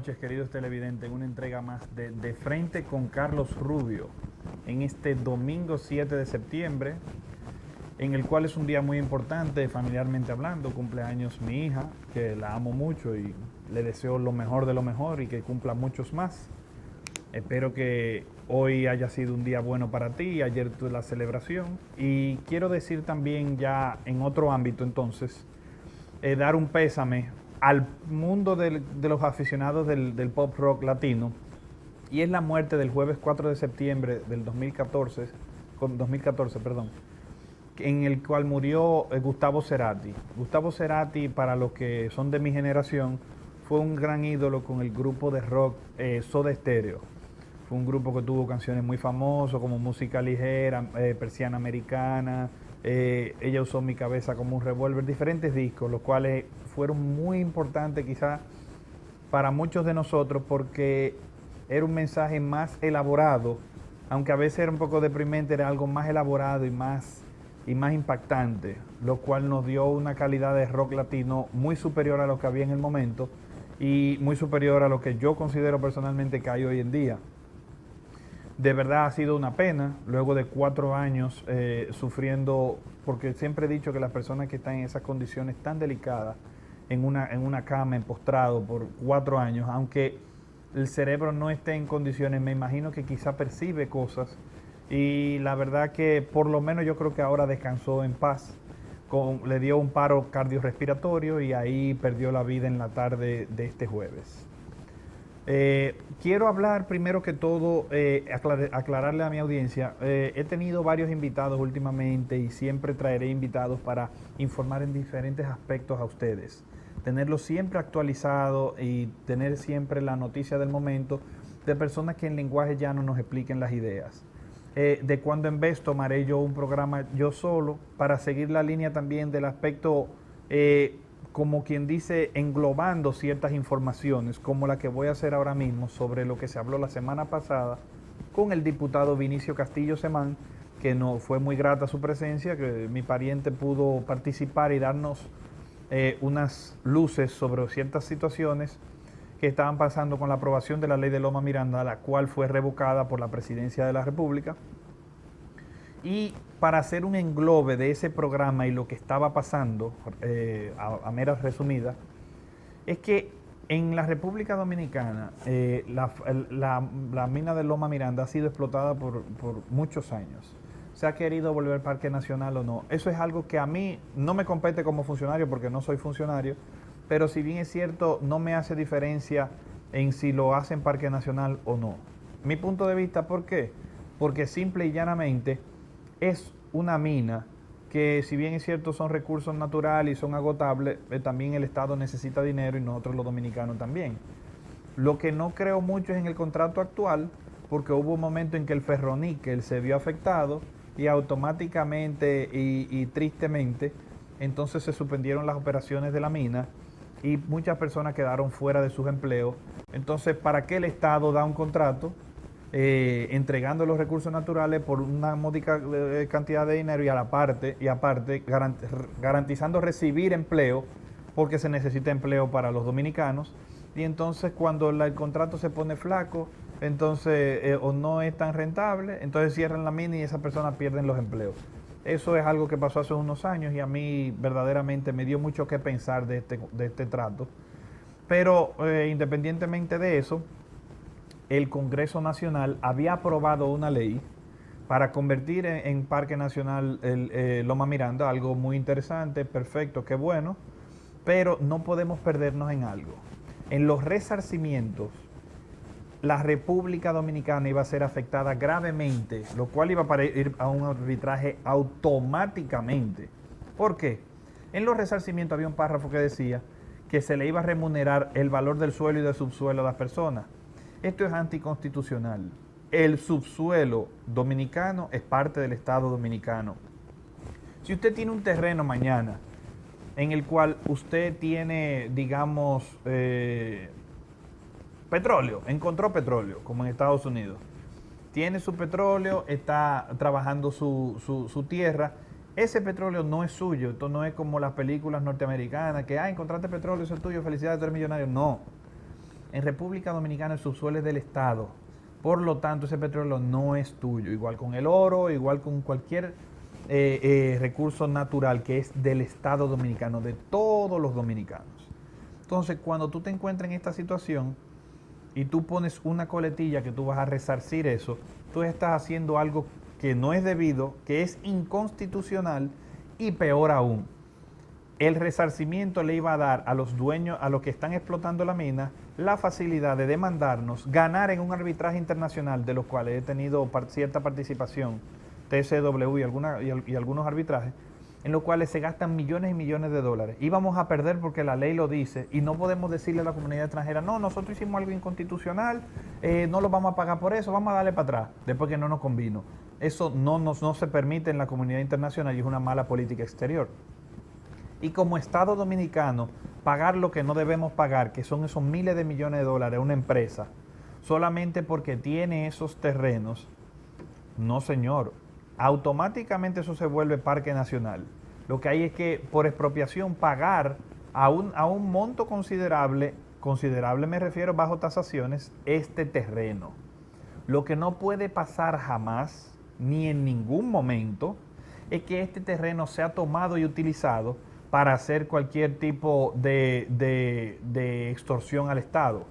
noches, queridos televidentes, en una entrega más de Frente con Carlos Rubio, en este domingo 7 de septiembre, en el cual es un día muy importante, familiarmente hablando. Cumpleaños mi hija, que la amo mucho y le deseo lo mejor de lo mejor y que cumpla muchos más. Espero que hoy haya sido un día bueno para ti, ayer tuve la celebración. Y quiero decir también ya en otro ámbito entonces, dar un pésame al mundo de los aficionados del pop rock latino, y es la muerte del jueves 4 de septiembre del 2014, perdón, en el cual murió Gustavo Cerati. Gustavo Cerati, para los que son de mi generación, fue un gran ídolo con el grupo de rock Soda Stereo. Fue un grupo que tuvo canciones muy famosas como Música Ligera, Persiana Americana, Ella usó mi cabeza como un revólver, diferentes discos, los cuales fueron muy importantes quizás para muchos de nosotros porque era un mensaje más elaborado, aunque a veces era un poco deprimente, era algo más elaborado y más impactante, lo cual nos dio una calidad de rock latino muy superior a lo que había en el momento y muy superior a lo que yo considero personalmente que hay hoy en día. De verdad ha sido una pena, luego de 4 años sufriendo, porque siempre he dicho que las personas que están en esas condiciones tan delicadas, en una cama, en postrado por 4 años, aunque el cerebro no esté en condiciones, me imagino que quizá percibe cosas, y la verdad que por lo menos yo creo que ahora descansó en paz. Le dio un paro cardiorrespiratorio y ahí perdió la vida en la tarde de este jueves. Quiero hablar primero que todo, aclararle a mi audiencia. He tenido varios invitados últimamente y siempre traeré invitados para informar en diferentes aspectos a ustedes. Tenerlos siempre actualizados y tener siempre la noticia del momento de personas que en lenguaje llano nos expliquen las ideas. De cuando en vez tomaré yo un programa yo solo para seguir la línea también del aspecto como quien dice, englobando ciertas informaciones, como la que voy a hacer ahora mismo sobre lo que se habló la semana pasada con el diputado Vinicio Castillo Semán, que no fue muy grata su presencia, que mi pariente pudo participar y darnos unas luces sobre ciertas situaciones que estaban pasando con la aprobación de la ley de Loma Miranda, la cual fue revocada por la Presidencia de la República. Y para hacer un englobe de ese programa y lo que estaba pasando, a meras resumidas, es que en la República Dominicana la mina de Loma Miranda ha sido explotada por muchos años. Se ha querido volver parque nacional o no. Eso es algo que a mí no me compete como funcionario porque no soy funcionario, pero si bien es cierto, no me hace diferencia en si lo hacen parque nacional o no. Mi punto de vista, ¿por qué? Porque simple y llanamente es una mina que, si bien es cierto, son recursos naturales y son agotables, también el Estado necesita dinero y nosotros los dominicanos también. Lo que no creo mucho es en el contrato actual, porque hubo un momento en que el ferroníquel se vio afectado y automáticamente y tristemente entonces se suspendieron las operaciones de la mina y muchas personas quedaron fuera de sus empleos. Entonces, ¿para qué el Estado da un contrato entregando los recursos naturales por una módica cantidad de dinero y aparte garantizando recibir empleo, porque se necesita empleo para los dominicanos? Y entonces cuando el contrato se pone flaco, entonces o no es tan rentable, entonces cierran la mina y esas personas pierden los empleos. Eso es algo que pasó hace unos años y a mí verdaderamente me dio mucho que pensar de este trato. Pero independientemente de eso, el Congreso Nacional había aprobado una ley para convertir en Parque Nacional Loma Miranda, algo muy interesante, perfecto, qué bueno, pero no podemos perdernos en algo. En los resarcimientos, la República Dominicana iba a ser afectada gravemente, lo cual iba a ir a un arbitraje automáticamente. ¿Por qué? En los resarcimientos había un párrafo que decía que se le iba a remunerar el valor del suelo y del subsuelo a las personas. Esto es anticonstitucional. El subsuelo dominicano es parte del Estado dominicano. Si usted tiene un terreno mañana en el cual usted tiene, digamos, petróleo, encontró petróleo, como en Estados Unidos, tiene su petróleo, está trabajando su tierra, ese petróleo no es suyo. Esto no es como las películas norteamericanas que, encontraste petróleo, eso es tuyo, felicidades, tú eres millonario. No. En República Dominicana el subsuelo es del Estado. Por lo tanto, ese petróleo no es tuyo. Igual con el oro, igual con cualquier recurso natural que es del Estado dominicano, de todos los dominicanos. Entonces, cuando tú te encuentras en esta situación y tú pones una coletilla que tú vas a resarcir eso, tú estás haciendo algo que no es debido, que es inconstitucional y peor aún. El resarcimiento le iba a dar a los dueños, a los que están explotando la mina, la facilidad de demandarnos, ganar en un arbitraje internacional, de los cuales he tenido cierta participación, TCW y algunos arbitrajes, en los cuales se gastan millones y millones de dólares. Y vamos a perder porque la ley lo dice y no podemos decirle a la comunidad extranjera, no, nosotros hicimos algo inconstitucional, no lo vamos a pagar por eso, vamos a darle para atrás, después que no nos convino. Eso no se permite en la comunidad internacional y es una mala política exterior. Y como Estado dominicano, pagar lo que no debemos pagar, que son esos miles de millones de dólares a una empresa, solamente porque tiene esos terrenos, no señor, automáticamente eso se vuelve parque nacional. Lo que hay es que por expropiación pagar a un monto considerable me refiero bajo tasaciones, este terreno. Lo que no puede pasar jamás, ni en ningún momento, es que este terreno sea tomado y utilizado para hacer cualquier tipo de extorsión al Estado.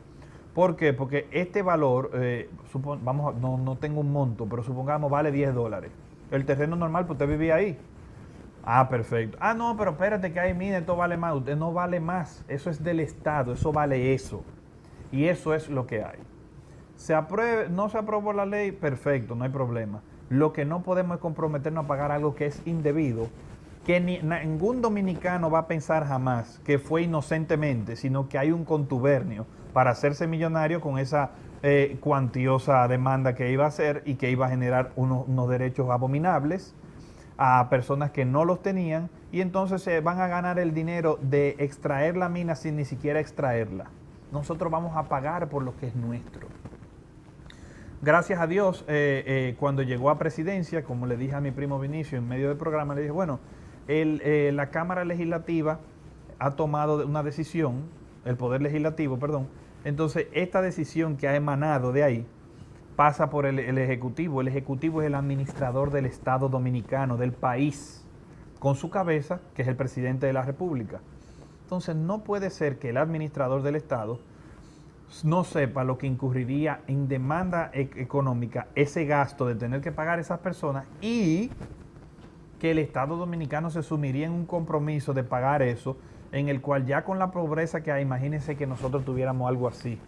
¿Por qué? Porque este valor, no tengo un monto, pero supongamos vale $10. El terreno normal, pues usted vivía ahí. Ah, perfecto. Ah, no, pero espérate que ahí, mire, esto vale más. Usted no vale más. Eso es del Estado, eso vale eso. Y eso es lo que hay. No se aprobó la ley, perfecto, no hay problema. Lo que no podemos es comprometernos a pagar algo que es indebido, que ningún dominicano va a pensar jamás que fue inocentemente, sino que hay un contubernio para hacerse millonario con esa cuantiosa demanda que iba a hacer y que iba a generar unos derechos abominables a personas que no los tenían, y entonces se van a ganar el dinero de extraer la mina sin ni siquiera extraerla. Nosotros vamos a pagar por lo que es nuestro. Gracias a Dios, cuando llegó a presidencia, como le dije a mi primo Vinicio en medio del programa, le dije, bueno, la Cámara Legislativa ha tomado una decisión, el Poder Legislativo, perdón, entonces esta decisión que ha emanado de ahí pasa por el Ejecutivo. El Ejecutivo es el administrador del Estado dominicano, del país, con su cabeza, que es el presidente de la República. Entonces no puede ser que el administrador del Estado no sepa lo que incurriría en demanda económica, ese gasto de tener que pagar a esas personas, y que el Estado dominicano se sumiría en un compromiso de pagar eso, en el cual ya con la pobreza que hay, imagínense que nosotros tuviéramos algo así.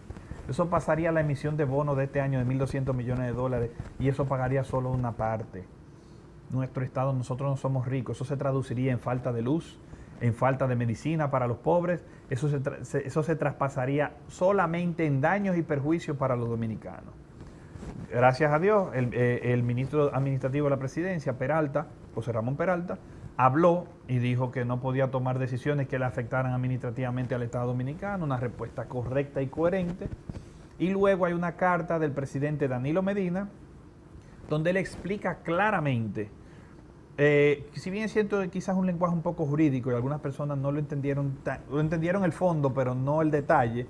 Eso pasaría a la emisión de bonos de este año de 1.200 millones de dólares y eso pagaría solo una parte. Nuestro Estado, nosotros no somos ricos, eso se traduciría en falta de luz, en falta de medicina para los pobres, eso se traspasaría solamente en daños y perjuicios para los dominicanos. Gracias a Dios, el ministro administrativo de la presidencia, Peralta, José Ramón Peralta, habló y dijo que no podía tomar decisiones que le afectaran administrativamente al Estado dominicano, una respuesta correcta y coherente. Y luego hay una carta del presidente Danilo Medina, donde él explica claramente, si bien es cierto quizás un lenguaje un poco jurídico y algunas personas no lo entendieron el fondo, pero no el detalle,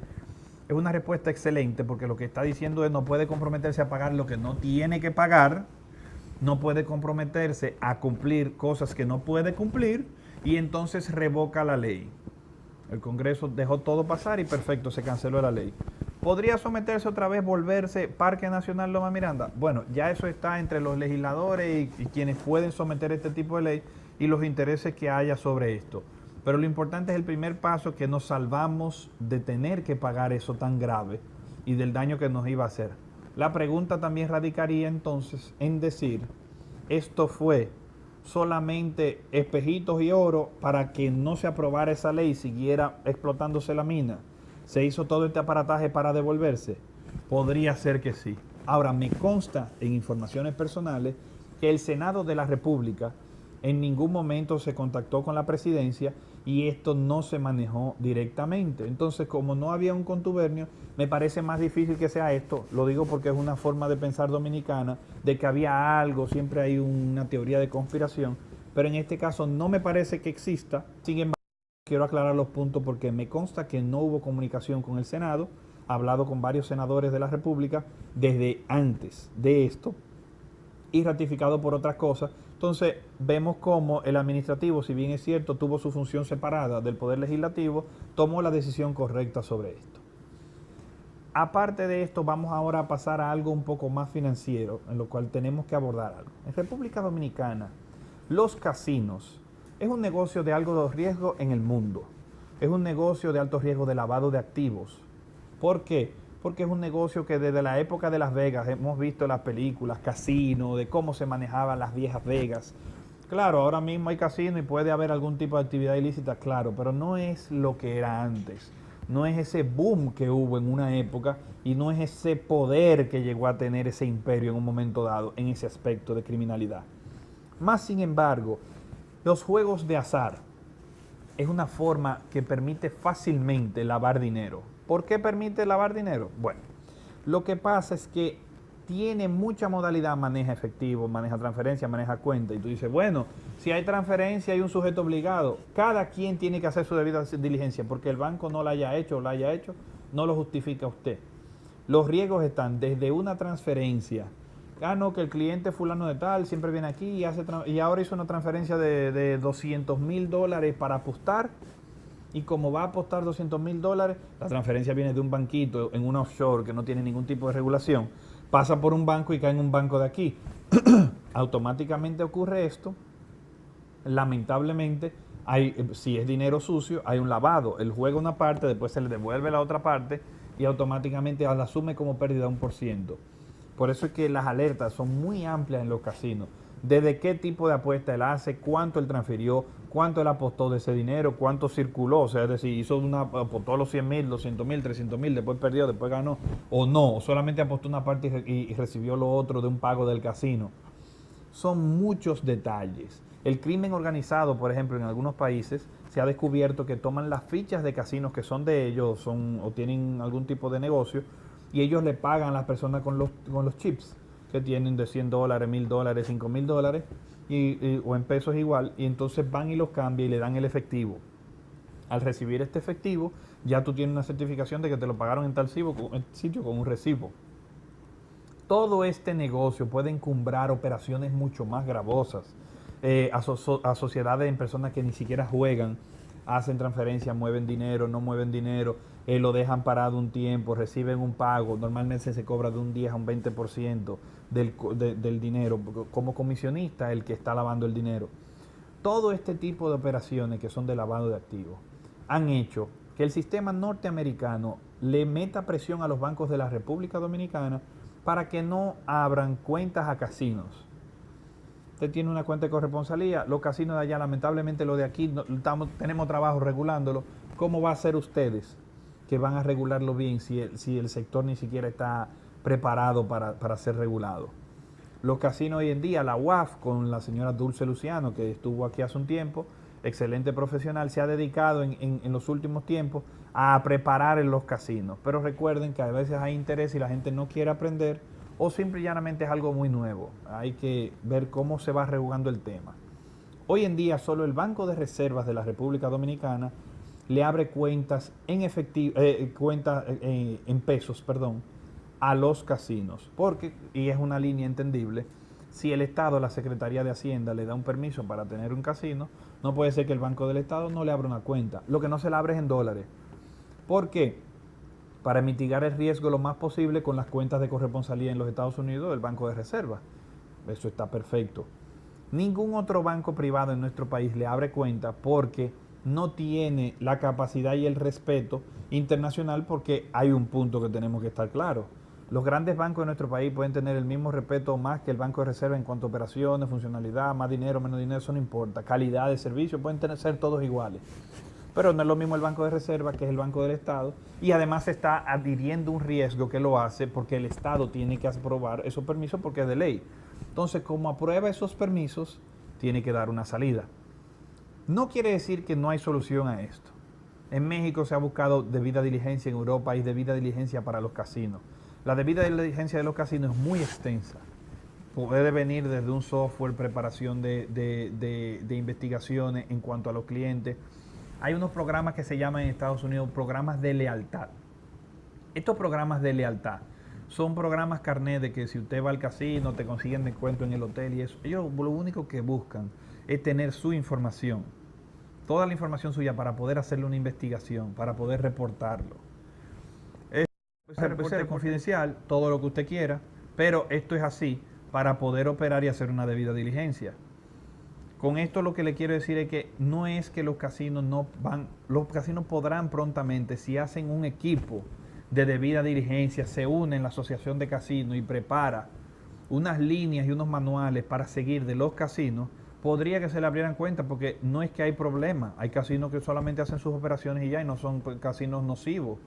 es una respuesta excelente, porque lo que está diciendo es no puede comprometerse a pagar lo que no tiene que pagar, no puede comprometerse a cumplir cosas que no puede cumplir, y entonces revoca la ley. El Congreso dejó todo pasar y perfecto, se canceló la ley. ¿Podría someterse otra vez, volverse Parque Nacional Loma Miranda? Bueno, ya eso está entre los legisladores y quienes pueden someter este tipo de ley y los intereses que haya sobre esto. Pero lo importante es el primer paso, que nos salvamos de tener que pagar eso tan grave y del daño que nos iba a hacer. La pregunta también radicaría entonces en decir, esto fue solamente espejitos y oro para que no se aprobara esa ley y siguiera explotándose la mina. ¿Se hizo todo este aparataje para devolverse? Podría ser que sí. Ahora, me consta en informaciones personales que el Senado de la República en ningún momento se contactó con la presidencia y esto no se manejó directamente. Entonces, como no había un contubernio, me parece más difícil que sea esto. Lo digo porque es una forma de pensar dominicana, de que había algo, siempre hay una teoría de conspiración, pero en este caso no me parece que exista. Sin embargo, quiero aclarar los puntos porque me consta que no hubo comunicación con el Senado. hablado con varios senadores de la República desde antes de esto y ratificado por otras cosas. Entonces vemos cómo el administrativo, si bien es cierto, tuvo su función separada del Poder Legislativo, tomó la decisión correcta sobre esto. Aparte de esto, vamos ahora a pasar a algo un poco más financiero, en lo cual tenemos que abordar algo. En República Dominicana, los casinos es un negocio de alto riesgo en el mundo. Es un negocio de alto riesgo de lavado de activos. ¿Por qué? Porque es un negocio que desde la época de Las Vegas hemos visto las películas, casino, de cómo se manejaban las viejas Vegas. Claro, ahora mismo hay casino y puede haber algún tipo de actividad ilícita, claro, pero no es lo que era antes. No es ese boom que hubo en una época y no es ese poder que llegó a tener ese imperio en un momento dado en ese aspecto de criminalidad. Más sin embargo, los juegos de azar es una forma que permite fácilmente lavar dinero. ¿Por qué permite lavar dinero? Bueno, lo que pasa es que tiene mucha modalidad, maneja efectivo, maneja transferencia, maneja cuenta. Y tú dices, bueno, si hay transferencia hay un sujeto obligado. Cada quien tiene que hacer su debida diligencia, porque el banco no la haya hecho o la haya hecho, no lo justifica usted. Los riesgos están desde una transferencia. No, que el cliente fulano de tal siempre viene aquí y ahora hizo una transferencia de $200,000 para apostar. Y como va a apostar $200,000, la transferencia viene de un banquito en una offshore que no tiene ningún tipo de regulación, pasa por un banco y cae en un banco de aquí. Automáticamente ocurre esto. Lamentablemente, si es dinero sucio, hay un lavado. Él juega una parte, después se le devuelve la otra parte y automáticamente la asume como pérdida 1%. Por eso es que las alertas son muy amplias en los casinos. Desde qué tipo de apuesta él hace, cuánto él transfirió, cuánto él apostó de ese dinero, cuánto circuló, o sea, es decir, apostó los 100,000, 200,000, 300,000, después perdió, después ganó, o no, o solamente apostó una parte y recibió lo otro de un pago del casino. Son muchos detalles. El crimen organizado, por ejemplo, en algunos países se ha descubierto que toman las fichas de casinos que son de ellos o tienen algún tipo de negocio y ellos le pagan a las personas con los chips que tienen de $100, $1,000, $5,000 o en pesos igual, y entonces van y los cambian y le dan el efectivo. Al recibir este efectivo, ya tú tienes una certificación de que te lo pagaron en tal sitio con un recibo. Todo este negocio puede encumbrar operaciones mucho más gravosas, a sociedades en personas que ni siquiera juegan, hacen transferencias, mueven dinero, no mueven dinero, lo dejan parado un tiempo, reciben un pago, normalmente se cobra de un 10 a un 20% del dinero, como comisionista el que está lavando el dinero. Todo este tipo de operaciones que son de lavado de activos han hecho que el sistema norteamericano le meta presión a los bancos de la República Dominicana para que no abran cuentas a casinos. Usted tiene una cuenta de corresponsalía, los casinos de allá, lamentablemente lo de aquí, tenemos trabajo regulándolo. ¿Cómo va a ser ustedes que van a regularlo bien si el sector ni siquiera está preparado para ser regulado? Los casinos hoy en día, la UAF con la señora Dulce Luciano, que estuvo aquí hace un tiempo, excelente profesional, se ha dedicado en los últimos tiempos a preparar en los casinos. Pero recuerden que a veces hay interés y la gente no quiere aprender o simple y llanamente es algo muy nuevo. Hay que ver cómo se va regulando el tema. Hoy en día solo el Banco de Reservas de la República Dominicana le abre cuentas en efectivo, en pesos, a los casinos. Porque, y es una línea entendible, si el Estado, la Secretaría de Hacienda, le da un permiso para tener un casino, no puede ser que el Banco del Estado no le abra una cuenta. Lo que no se le abre es en dólares. ¿Por qué? Para mitigar el riesgo lo más posible con las cuentas de corresponsalía en los Estados Unidos del Banco de Reserva. Eso está perfecto. Ningún otro banco privado en nuestro país le abre cuenta porque no tiene la capacidad y el respeto internacional, porque hay un punto que tenemos que estar claros. Los grandes bancos de nuestro país pueden tener el mismo respeto o más que el Banco de Reserva en cuanto a operaciones, funcionalidad, más dinero, menos dinero, eso no importa. Calidad de servicio, pueden ser todos iguales. Pero no es lo mismo el Banco de Reserva, que es el Banco del Estado, y además está adhiriendo un riesgo que lo hace porque el Estado tiene que aprobar esos permisos porque es de ley. Entonces, como aprueba esos permisos, tiene que dar una salida. No quiere decir que no hay solución a esto. En México se ha buscado debida diligencia, en Europa hay debida diligencia para los casinos. La debida diligencia de los casinos es muy extensa. Puede venir desde un software, preparación de investigaciones en cuanto a los clientes. Hay unos programas que se llaman en Estados Unidos programas de lealtad. Estos programas de lealtad son programas carnet de que si usted va al casino te consiguen descuento en el hotel y eso. Ellos lo único que buscan es tener su información, toda la información suya para poder hacerle una investigación, para poder reportarlo. Puede ser confidencial, todo lo que usted quiera, pero esto es así para poder operar y hacer una debida diligencia. Con esto lo que le quiero decir es que no es que los casinos no van, los casinos podrán prontamente, si hacen un equipo de debida diligencia, se une en la asociación de casinos y prepara unas líneas y unos manuales para seguir de los casinos, podría que se le abrieran cuenta, porque no es que hay problema, hay casinos que solamente hacen sus operaciones y ya, y no son casinos nocivos.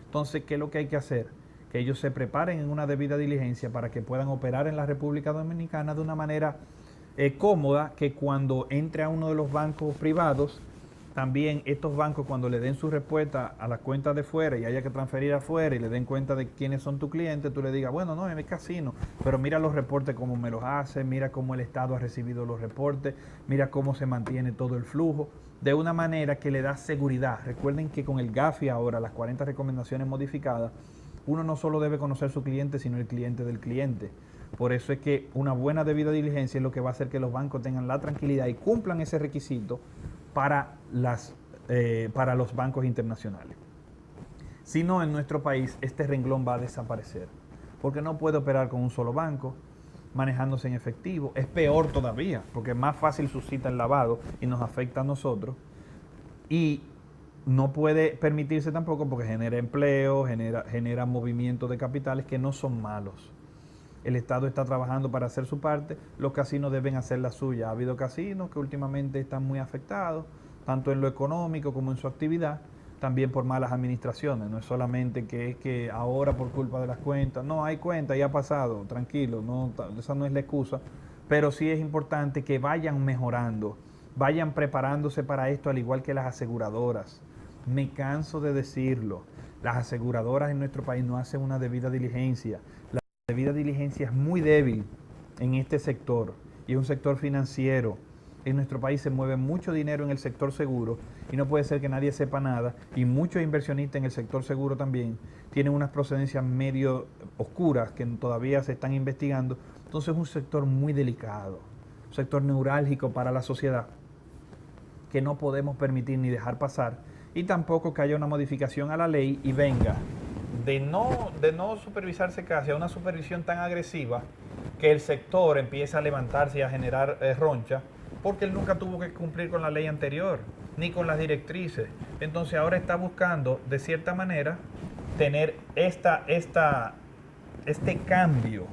Entonces, ¿qué es lo que hay que hacer? Que ellos se preparen en una debida diligencia para que puedan operar en la República Dominicana de una manera cómoda, que cuando entre a uno de los bancos privados, también estos bancos cuando le den su respuesta a las cuentas de fuera y haya que transferir afuera y le den cuenta de quiénes son tus clientes, tú le digas, bueno, no, en el casino, pero mira los reportes cómo me los hace, mira cómo el Estado ha recibido los reportes, mira cómo se mantiene todo el flujo, de una manera que le da seguridad. Recuerden que con el GAFI ahora, las 40 recomendaciones modificadas, uno no solo debe conocer su cliente, sino el cliente del cliente. Por eso es que una buena debida diligencia es lo que va a hacer que los bancos tengan la tranquilidad y cumplan ese requisito para los bancos internacionales. Si no, en nuestro país este renglón va a desaparecer, porque no puede operar con un solo banco, manejándose en efectivo. Es peor todavía, porque es más fácil suscita el lavado y nos afecta a nosotros. Y no puede permitirse tampoco porque genera empleo, genera movimientos de capitales que no son malos. El Estado está trabajando para hacer su parte, los casinos deben hacer la suya. Ha habido casinos que últimamente están muy afectados, tanto en lo económico como en su actividad, también por malas administraciones. No es solamente que es que ahora por culpa de las cuentas, no hay cuentas, ya ha pasado, tranquilo, no, esa no es la excusa, pero sí es importante que vayan mejorando, vayan preparándose para esto, al igual que las aseguradoras. Me canso de decirlo, las aseguradoras en nuestro país no hacen una debida diligencia. La debida diligencia es muy débil en este sector y es un sector financiero. En nuestro país se mueve mucho dinero en el sector seguro y no puede ser que nadie sepa nada, y muchos inversionistas en el sector seguro también tienen unas procedencias medio oscuras que todavía se están investigando. Entonces es un sector muy delicado, un sector neurálgico para la sociedad que no podemos permitir ni dejar pasar, y tampoco que haya una modificación a la ley y venga de no supervisarse casi a una supervisión tan agresiva que el sector empiece a levantarse y a generar roncha, porque él nunca tuvo que cumplir con la ley anterior, ni con las directrices. Entonces ahora está buscando, de cierta manera, tener este cambio,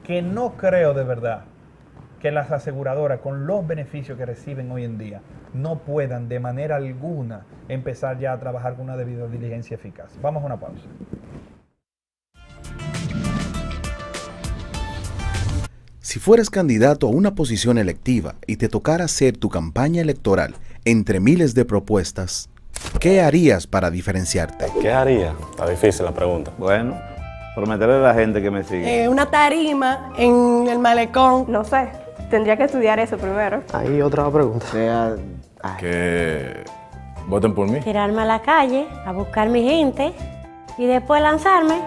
que no creo de verdad que las aseguradoras, con los beneficios que reciben hoy en día, no puedan de manera alguna empezar ya a trabajar con una debida diligencia eficaz. Vamos a una pausa. Si fueras candidato a una posición electiva y te tocara hacer tu campaña electoral entre miles de propuestas, ¿qué harías para diferenciarte? ¿Qué haría? Está difícil la pregunta. Bueno, prometerle a la gente que me sigue. Una tarima en el malecón. No sé, tendría que estudiar eso primero. Ahí otra pregunta. Que voten por mí. Tirarme a la calle, a buscar mi gente y después lanzarme.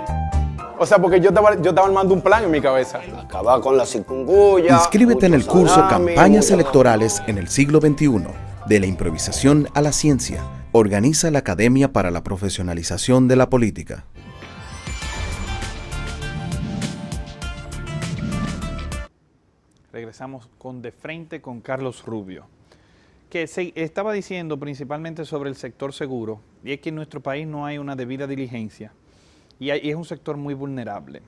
O sea, porque yo estaba armando un plan en mi cabeza. Acabar con la chikungunya. Inscríbete en el curso salami, Campañas Electorales en el siglo XXI, de la improvisación a la ciencia. Organiza la Academia para la Profesionalización de la Política. Regresamos con De Frente con Carlos Rubio, que se estaba diciendo principalmente sobre el sector seguro, y es que en nuestro país no hay una debida diligencia y es un sector muy vulnerable.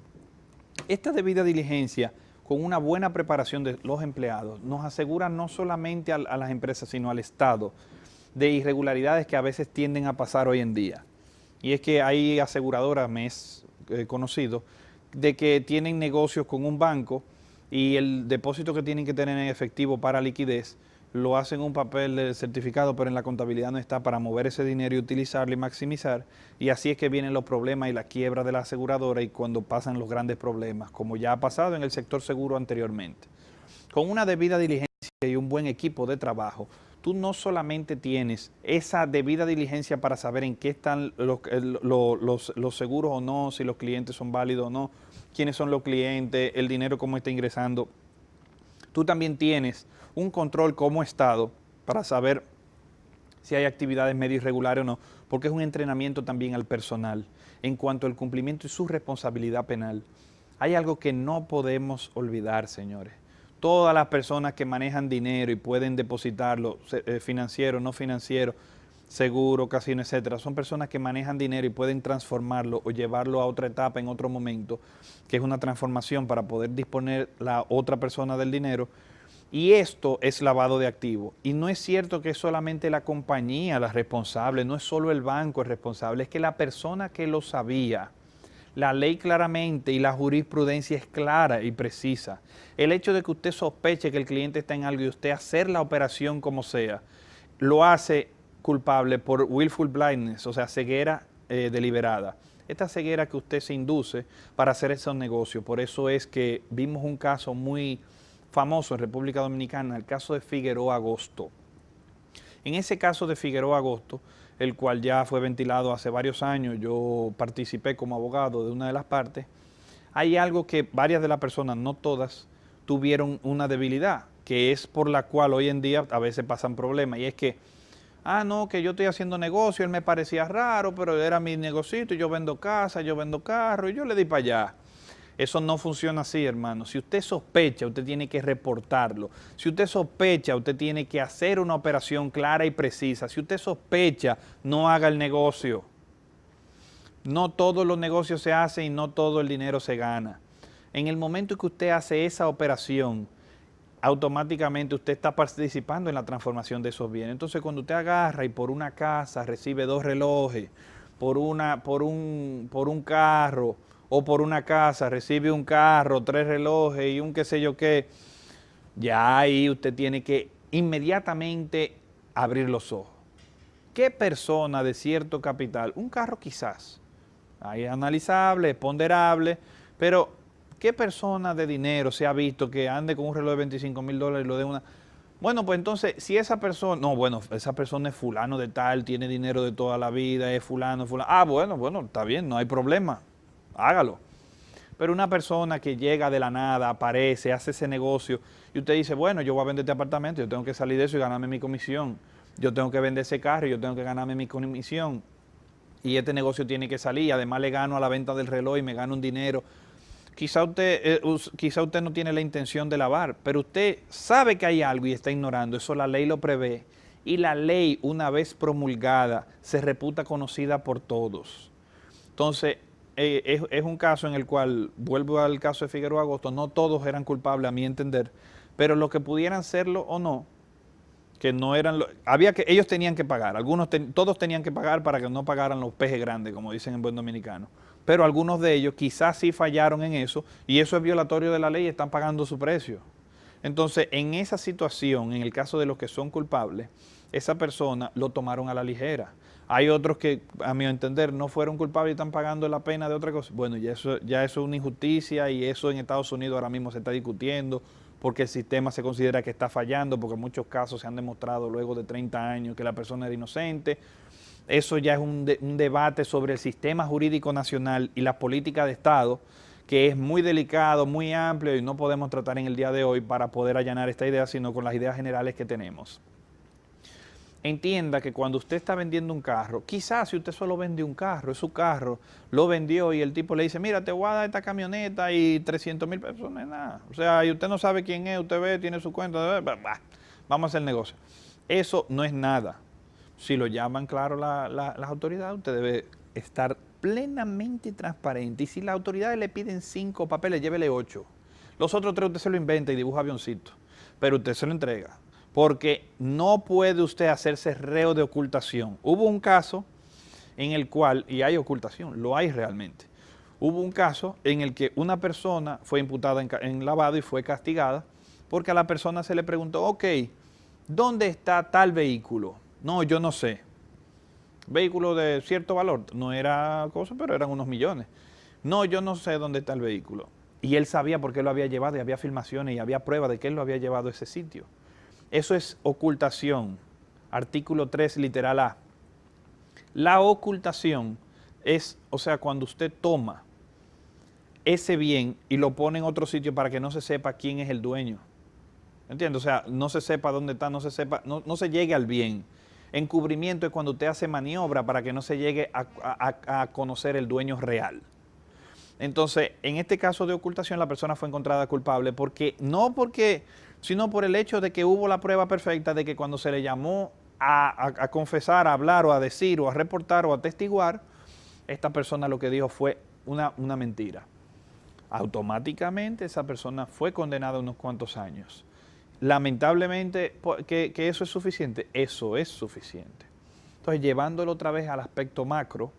Esta debida diligencia, con una buena preparación de los empleados, nos asegura no solamente a las empresas, sino al Estado, de irregularidades que a veces tienden a pasar hoy en día. Y es que hay aseguradoras, me es conocido, de que tienen negocios con un banco y el depósito que tienen que tener en efectivo para liquidez lo hacen un papel de certificado, pero en la contabilidad no está para mover ese dinero y utilizarlo y maximizar, y así es que vienen los problemas y la quiebra de la aseguradora y cuando pasan los grandes problemas, como ya ha pasado en el sector seguro anteriormente. Con una debida diligencia y un buen equipo de trabajo, tú no solamente tienes esa debida diligencia para saber en qué están los seguros o no, si los clientes son válidos o no, quiénes son los clientes, el dinero cómo está ingresando. Tú también tienes un control como Estado para saber si hay actividades medio irregulares o no, porque es un entrenamiento también al personal en cuanto al cumplimiento y su responsabilidad penal. Hay algo que no podemos olvidar, señores. Todas las personas que manejan dinero y pueden depositarlo, financiero, no financiero, seguro, casino, etcétera, son personas que manejan dinero y pueden transformarlo o llevarlo a otra etapa en otro momento, que es una transformación para poder disponer la otra persona del dinero. Y esto es lavado de activos. Y no es cierto que es solamente la compañía la responsable, no es solo el banco el responsable, es que la persona que lo sabía. La ley claramente y la jurisprudencia es clara y precisa. El hecho de que usted sospeche que el cliente está en algo y usted hacer la operación como sea, lo hace culpable por willful blindness, o sea, ceguera deliberada. Esta ceguera que usted se induce para hacer esos negocios. Por eso es que vimos un caso muy famoso en República Dominicana, el caso de Figueroa Agosto. En ese caso de Figueroa Agosto, el cual ya fue ventilado hace varios años, yo participé como abogado de una de las partes, hay algo que varias de las personas, no todas, tuvieron una debilidad, que es por la cual hoy en día a veces pasan problemas, y es que, no, que yo estoy haciendo negocio, él me parecía raro, pero era mi negocito, y yo vendo casa, yo vendo carro, y yo le di para allá. Eso no funciona así, hermano. Si usted sospecha, usted tiene que reportarlo. Si usted sospecha, usted tiene que hacer una operación clara y precisa. Si usted sospecha, no haga el negocio. No todos los negocios se hacen y no todo el dinero se gana. En el momento que usted hace esa operación, automáticamente usted está participando en la transformación de esos bienes. Entonces, cuando usted agarra y por una casa recibe 2 relojes, por un carro, o por una casa recibe un carro, 3 relojes y un qué sé yo qué, ya ahí usted tiene que inmediatamente abrir los ojos. ¿Qué persona de cierto capital? Un carro quizás, ahí es analizable, es ponderable, pero ¿qué persona de dinero se ha visto que ande con un reloj de $25,000 y lo dé una? Bueno, pues entonces, si esa persona, no, bueno, esa persona es fulano de tal, tiene dinero de toda la vida, es fulano. Bueno, está bien, no hay problema. Hágalo. Pero una persona que llega de la nada, aparece, hace ese negocio y usted dice, bueno, yo voy a vender este apartamento, yo tengo que salir de eso y ganarme mi comisión. Yo tengo que vender ese carro y yo tengo que ganarme mi comisión. Y este negocio tiene que salir. Además le gano a la venta del reloj y me gano un dinero. Quizá usted no tiene la intención de lavar, pero usted sabe que hay algo y está ignorando. Eso la ley lo prevé. Y la ley, una vez promulgada, se reputa conocida por todos. Entonces, es un caso en el cual, vuelvo al caso de Figueroa Agosto, no todos eran culpables a mi entender, pero los que pudieran serlo o no, que no eran, ellos tenían que pagar, todos tenían que pagar para que no pagaran los pejes grandes, como dicen en buen dominicano, pero algunos de ellos quizás sí fallaron en eso, y eso es violatorio de la ley y están pagando su precio. Entonces, en esa situación, en el caso de los que son culpables, esa persona lo tomaron a la ligera. Hay otros que, a mi entender, no fueron culpables y están pagando la pena de otra cosa. Bueno, ya eso es una injusticia y eso en Estados Unidos ahora mismo se está discutiendo porque el sistema se considera que está fallando, porque en muchos casos se han demostrado luego de 30 años que la persona era inocente. Eso ya es un debate sobre el sistema jurídico nacional y la política de Estado, que es muy delicado, muy amplio y no podemos tratar en el día de hoy para poder allanar esta idea, sino con las ideas generales que tenemos. Entienda que cuando usted está vendiendo un carro, quizás si usted solo vende un carro, es su carro, lo vendió y el tipo le dice, mira, te voy a dar esta camioneta y 300,000 pesos, no es nada. O sea, y usted no sabe quién es, usted ve, tiene su cuenta, vamos a hacer el negocio. Eso no es nada. Si lo llaman, claro, las autoridades, usted debe estar plenamente transparente. Y si las autoridades le piden 5 papeles, llévele 8. Los otros 3 usted se lo inventa y dibuja avioncito, pero usted se lo entrega. Porque no puede usted hacerse reo de ocultación. Hubo un caso en el cual, y hay ocultación, lo hay realmente. Hubo un caso en el que una persona fue imputada en lavado y fue castigada porque a la persona se le preguntó, ok, ¿dónde está tal vehículo? No, yo no sé. Vehículo de cierto valor, no era cosa, pero eran unos millones. No, yo no sé dónde está el vehículo. Y él sabía por qué lo había llevado y había filmaciones y había pruebas de que él lo había llevado a ese sitio. Eso es ocultación. artículo 3, literal A. La ocultación es, o sea, cuando usted toma ese bien y lo pone en otro sitio para que no se sepa quién es el dueño. ¿Entiendes? O sea, no se sepa dónde está, no se llegue al bien. Encubrimiento es cuando usted hace maniobra para que no se llegue a conocer el dueño real. Entonces, en este caso de ocultación, la persona fue encontrada culpable sino por el hecho de que hubo la prueba perfecta de que cuando se le llamó a confesar, a hablar o a decir o a reportar o a atestiguar, esta persona lo que dijo fue una mentira. Automáticamente esa persona fue condenada a unos cuantos años. Lamentablemente, que eso es suficiente, eso es suficiente. Entonces, llevándolo otra vez al aspecto macro,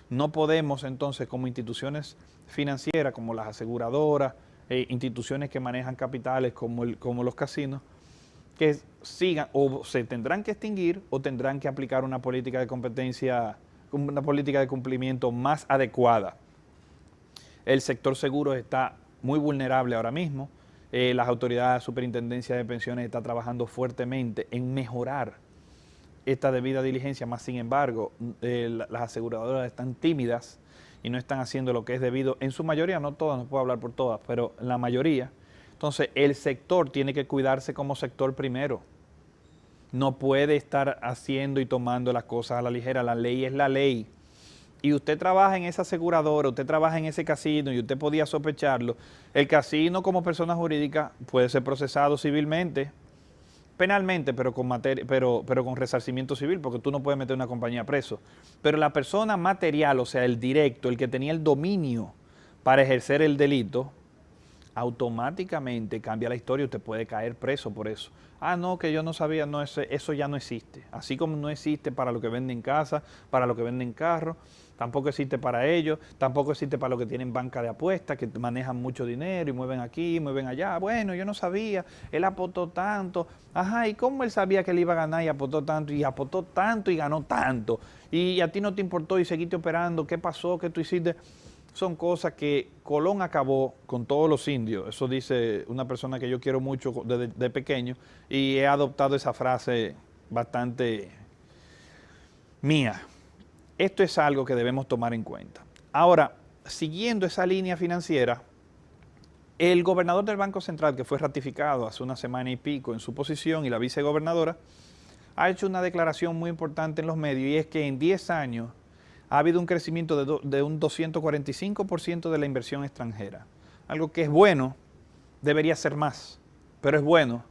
no podemos entonces como instituciones financieras, como las aseguradoras, instituciones que manejan capitales como los casinos, que sigan o se tendrán que extinguir o tendrán que aplicar una política de competencia, una política de cumplimiento más adecuada. El sector seguro está muy vulnerable ahora mismo. Las autoridades de superintendencia de pensiones están trabajando fuertemente en mejorar esta debida diligencia, más sin embargo, las aseguradoras están tímidas y no están haciendo lo que es debido, en su mayoría, no todas, no puedo hablar por todas, pero la mayoría. Entonces, el sector tiene que cuidarse como sector primero. No puede estar haciendo y tomando las cosas a la ligera. La ley es la ley. Y usted trabaja en esa aseguradora, usted trabaja en ese casino y usted podía sospecharlo. El casino como persona jurídica puede ser procesado civilmente, penalmente, pero con resarcimiento civil, porque tú no puedes meter una compañía preso. Pero la persona material, o sea, el directo, el que tenía el dominio para ejercer el delito, automáticamente cambia la historia y usted puede caer preso por eso. Ah, no, que yo no sabía, no, eso ya no existe. Así como no existe para lo que venden casa, para lo que venden carros, tampoco existe para ellos, tampoco existe para los que tienen banca de apuestas, que manejan mucho dinero y mueven aquí, mueven allá. Bueno, yo no sabía, él apostó tanto. Ajá, ¿y cómo él sabía que él iba a ganar y apostó tanto y ganó tanto? Y a ti no te importó y seguiste operando, ¿qué pasó? ¿Qué tú hiciste? Son cosas que Colón acabó con todos los indios. Eso dice una persona que yo quiero mucho de pequeño y he adoptado esa frase bastante mía. Esto es algo que debemos tomar en cuenta. Ahora, siguiendo esa línea financiera, el gobernador del Banco Central, que fue ratificado hace una semana y pico en su posición, y la vicegobernadora, ha hecho una declaración muy importante en los medios, y es que en 10 años ha habido un crecimiento de un 245% de la inversión extranjera. Algo que es bueno, debería ser más, pero es bueno.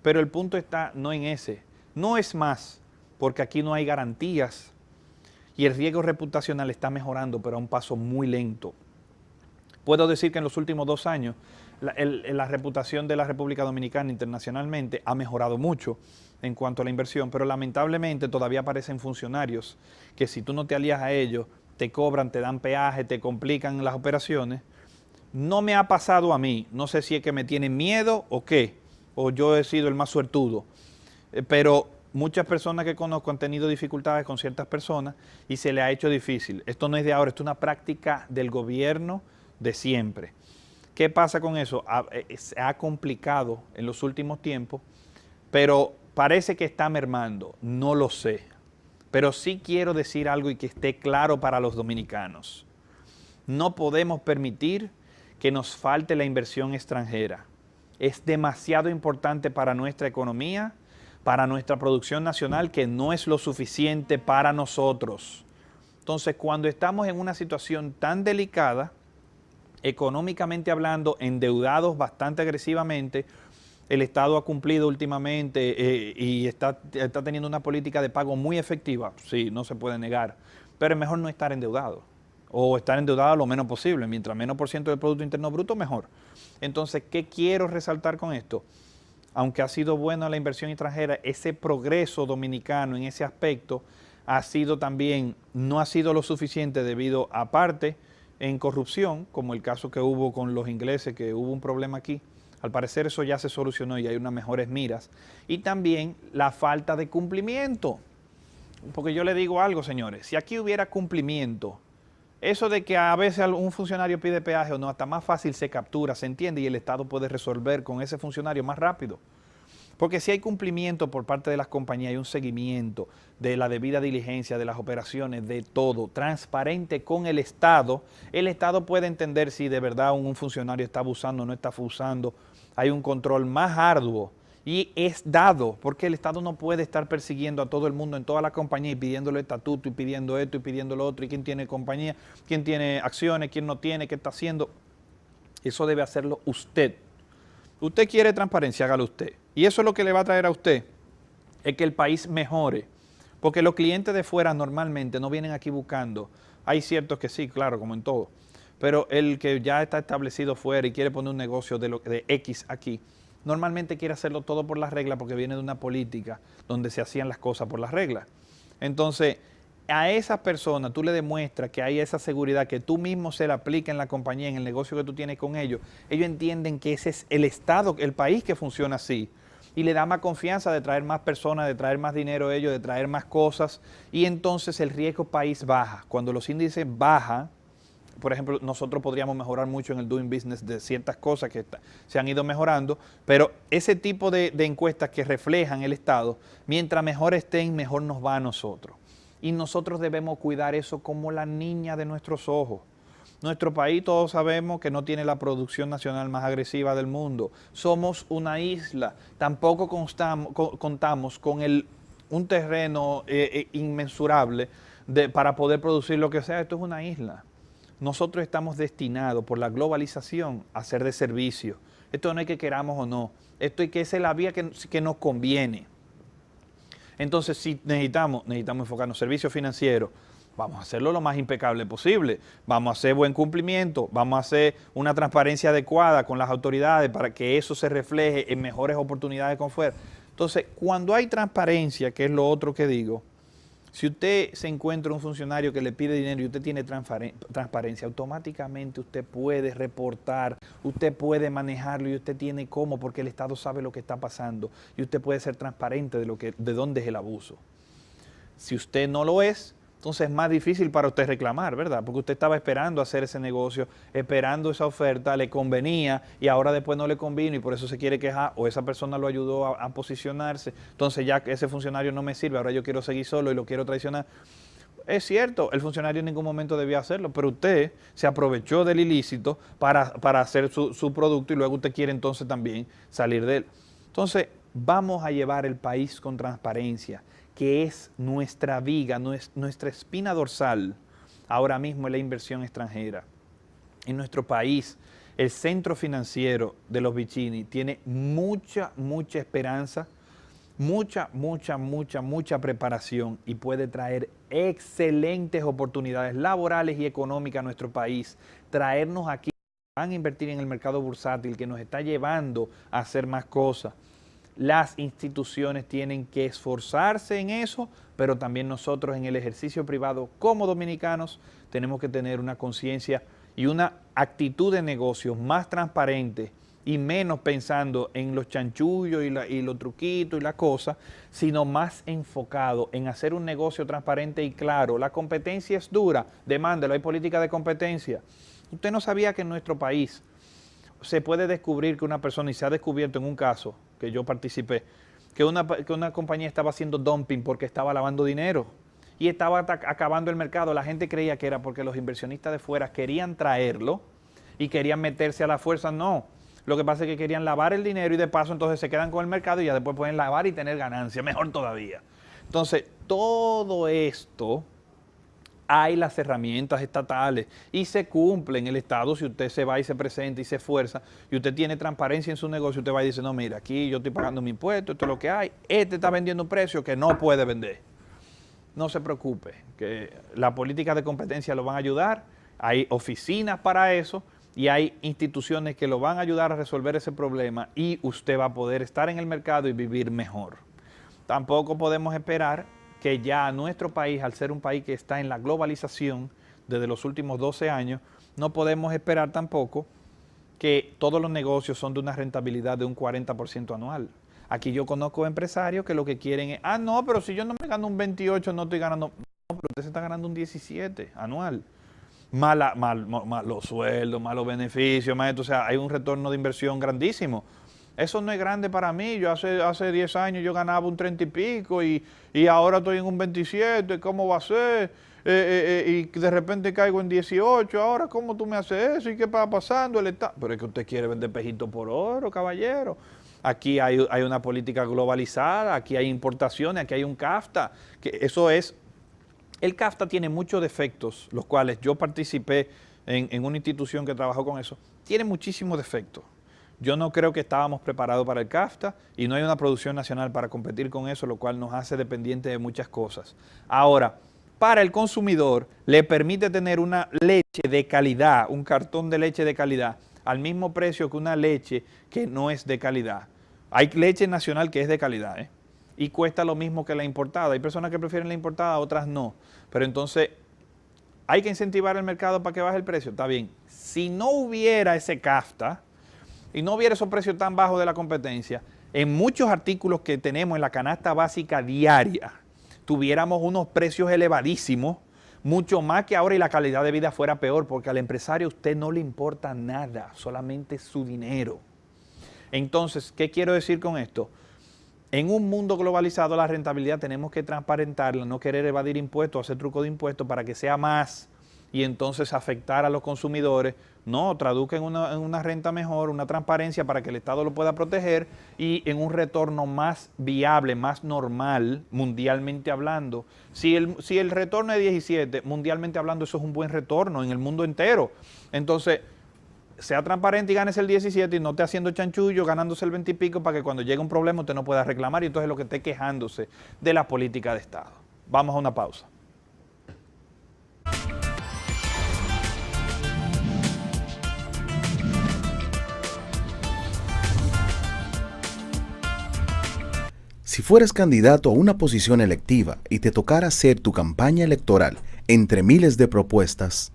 Pero el punto está no en ese, no es más, porque aquí no hay garantías y el riesgo reputacional está mejorando, pero a un paso muy lento. Puedo decir que en los últimos 2 años la reputación de la República Dominicana internacionalmente ha mejorado mucho en cuanto a la inversión, pero lamentablemente todavía aparecen funcionarios que si tú no te alías a ellos, te cobran, te dan peaje, te complican las operaciones. No me ha pasado a mí, no sé si es que me tienen miedo o qué, o yo he sido el más suertudo, pero muchas personas que conozco han tenido dificultades con ciertas personas y se les ha hecho difícil. Esto no es de ahora, esto es una práctica del gobierno de siempre. ¿Qué pasa con eso? Se ha complicado en los últimos tiempos, pero parece que está mermando, no lo sé. Pero sí quiero decir algo y que esté claro para los dominicanos. No podemos permitir que nos falte la inversión extranjera. Es demasiado importante para nuestra economía, para nuestra producción nacional, que no es lo suficiente para nosotros. Entonces, cuando estamos en una situación tan delicada, económicamente hablando, endeudados bastante agresivamente, el Estado ha cumplido últimamente y está teniendo una política de pago muy efectiva, sí, no se puede negar, pero es mejor no estar endeudado, o estar endeudado lo menos posible, mientras menos % del Producto Interno Bruto, mejor. Entonces, ¿qué quiero resaltar con esto? Aunque ha sido buena la inversión extranjera, ese progreso dominicano en ese aspecto ha sido también, no ha sido lo suficiente debido a parte en corrupción, como el caso que hubo con los ingleses, que hubo un problema aquí. Al parecer eso ya se solucionó y hay unas mejores miras. Y también la falta de cumplimiento. Porque yo le digo algo, señores, si aquí hubiera cumplimiento, eso de que a veces un funcionario pide peaje o no, hasta más fácil se captura, se entiende y el Estado puede resolver con ese funcionario más rápido. Porque si hay cumplimiento por parte de las compañías, hay un seguimiento de la debida diligencia, de las operaciones, de todo, transparente con el Estado puede entender si de verdad un funcionario está abusando o no está abusando. Hay un control más arduo y es dado, porque el Estado no puede estar persiguiendo a todo el mundo en toda la compañía y pidiéndole estatuto y pidiendo esto y pidiendo lo otro, y quién tiene compañía, quién tiene acciones, quién no tiene, qué está haciendo. Eso debe hacerlo usted. Usted quiere transparencia, hágalo usted. Y eso es lo que le va a traer a usted, es que el país mejore. Porque los clientes de fuera normalmente no vienen aquí buscando. Hay ciertos que sí, claro, como en todo. Pero el que ya está establecido fuera y quiere poner un negocio de X aquí, normalmente quiere hacerlo todo por las reglas porque viene de una política donde se hacían las cosas por las reglas. Entonces, a esas personas tú le demuestras que hay esa seguridad que tú mismo se la aplica en la compañía, en el negocio que tú tienes con ellos. Ellos entienden que ese es el Estado, el país que funciona así. Y le da más confianza de traer más personas, de traer más dinero a ellos, de traer más cosas. Y entonces el riesgo país baja. Cuando los índices bajan, por ejemplo, nosotros podríamos mejorar mucho en el doing business de ciertas cosas que se han ido mejorando, pero ese tipo de encuestas que reflejan el Estado, mientras mejor estén, mejor nos va a nosotros. Y nosotros debemos cuidar eso como la niña de nuestros ojos. Nuestro país, todos sabemos que no tiene la producción nacional más agresiva del mundo. Somos una isla. Tampoco contamos con un terreno inmensurable para poder producir lo que sea. Esto es una isla. Nosotros estamos destinados por la globalización a ser de servicio. Esto no es que queramos o no. Esto es que esa es la vía que nos conviene. Entonces, si necesitamos enfocarnos en servicios financieros, vamos a hacerlo lo más impecable posible, vamos a hacer buen cumplimiento, vamos a hacer una transparencia adecuada con las autoridades para que eso se refleje en mejores oportunidades con fuera. Entonces, cuando hay transparencia, que es lo otro que digo, si usted se encuentra un funcionario que le pide dinero y usted tiene transparencia, automáticamente usted puede reportar, usted puede manejarlo y usted tiene cómo, porque el Estado sabe lo que está pasando y usted puede ser transparente de dónde es el abuso. Si usted no lo es, entonces es más difícil para usted reclamar, ¿verdad? Porque usted estaba esperando hacer ese negocio, esperando esa oferta, le convenía y ahora después no le convino y por eso se quiere quejar o esa persona lo ayudó a posicionarse. Entonces ya que ese funcionario no me sirve, ahora yo quiero seguir solo y lo quiero traicionar. Es cierto, el funcionario en ningún momento debía hacerlo, pero usted se aprovechó del ilícito para hacer su producto y luego usted quiere entonces también salir de él. Entonces, vamos a llevar el país con transparencia, que es nuestra viga, nuestra espina dorsal, ahora mismo es la inversión extranjera. En nuestro país, el centro financiero de los Vicini tiene mucha esperanza, mucha preparación y puede traer excelentes oportunidades laborales y económicas a nuestro país, traernos aquí, van a invertir en el mercado bursátil que nos está llevando a hacer más cosas. Las instituciones tienen que esforzarse en eso, pero también nosotros en el ejercicio privado como dominicanos tenemos que tener una conciencia y una actitud de negocios más transparente y menos pensando en los chanchullos y los truquitos y las cosas, sino más enfocado en hacer un negocio transparente y claro. La competencia es dura, demándelo, hay política de competencia. Usted no sabía que en nuestro país se puede descubrir que una persona, y se ha descubierto en un caso que yo participé, que una compañía estaba haciendo dumping porque estaba lavando dinero y estaba acabando el mercado. La gente creía que era porque los inversionistas de fuera querían traerlo y querían meterse a la fuerza. No, lo que pasa es que querían lavar el dinero y de paso entonces se quedan con el mercado y ya después pueden lavar y tener ganancia, mejor todavía. Entonces, todo esto hay las herramientas estatales y se cumple en el Estado. Si usted se va y se presenta y se esfuerza y usted tiene transparencia en su negocio, usted va y dice, no, mira, aquí yo estoy pagando mi impuesto, esto es lo que hay, este está vendiendo un precio que no puede vender. No se preocupe, que la política de competencia lo van a ayudar, hay oficinas para eso y hay instituciones que lo van a ayudar a resolver ese problema y usted va a poder estar en el mercado y vivir mejor. Tampoco podemos esperar que ya nuestro país, al ser un país que está en la globalización desde los últimos 12 años, no podemos esperar tampoco que todos los negocios son de una rentabilidad de un 40% anual. Aquí yo conozco empresarios que lo que quieren es, no, pero si yo no me gano un 28, no estoy ganando, no, pero usted se está ganando un 17 anual. Mal los sueldos, malos beneficios, o sea, hay un retorno de inversión grandísimo. Eso no es grande para mí. Yo hace 10 años yo ganaba un 30 y pico y ahora estoy en un 27. ¿Cómo va a ser? Y de repente caigo en 18. Ahora, ¿cómo tú me haces eso? ¿Y qué está pasando? Pero es que usted quiere vender pejito por oro, caballero. Aquí hay una política globalizada, aquí hay importaciones, aquí hay un CAFTA. El CAFTA tiene muchos defectos, los cuales yo participé en una institución que trabajó con eso. Tiene muchísimos defectos. Yo no creo que estábamos preparados para el CAFTA y no hay una producción nacional para competir con eso, lo cual nos hace dependientes de muchas cosas. Ahora, para el consumidor le permite tener una leche de calidad, un cartón de leche de calidad, al mismo precio que una leche que no es de calidad. Hay leche nacional que es de calidad, y cuesta lo mismo que la importada. Hay personas que prefieren la importada, otras no. Pero entonces hay que incentivar el mercado para que baje el precio. Está bien. Si no hubiera ese CAFTA y no hubiera esos precios tan bajos de la competencia, en muchos artículos que tenemos en la canasta básica diaria, tuviéramos unos precios elevadísimos, mucho más que ahora, y la calidad de vida fuera peor, porque al empresario a usted no le importa nada, solamente su dinero. Entonces, ¿qué quiero decir con esto? En un mundo globalizado, la rentabilidad tenemos que transparentarla, no querer evadir impuestos, hacer truco de impuestos para que sea más y entonces afectar a los consumidores. No, traduzca en una renta mejor, una transparencia para que el Estado lo pueda proteger y en un retorno más viable, más normal, mundialmente hablando. Si el retorno es 17, mundialmente hablando, eso es un buen retorno en el mundo entero. Entonces, sea transparente y ganes el 17 y no esté haciendo chanchullo, ganándose el 20 y pico para que cuando llegue un problema usted no pueda reclamar y entonces lo que esté quejándose de la política de Estado. Vamos a una pausa. Si fueras candidato a una posición electiva y te tocara hacer tu campaña electoral entre miles de propuestas,